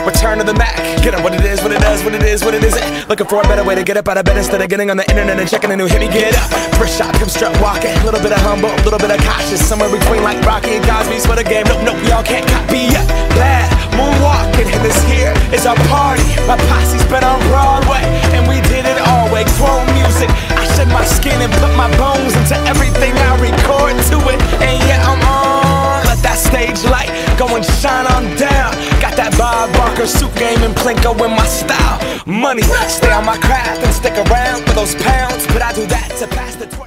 Return to the Mac, get up what it is, what it does, what it is, what it isn't. Looking for a better way to get up out of bed instead of getting on the internet and checking a new hit. Me get up, first shot, come strut walking. A little bit of humble, a little bit of cautious. Somewhere between like Rocky and Cosby's for the game. Nope, nope, y'all can't copy yet. Bad moonwalking, and this here is our party. My posse's been on Broadway, and we did it all way. Grown music, I shed my skin and put my bones into everything I record to it. And yeah, I'm on. Let that stage light go and shine on down. Got that Bob Barker suit game and Plinko in my style. Money, stay on my craft and stick around for those pounds, but I do that to pass the torch.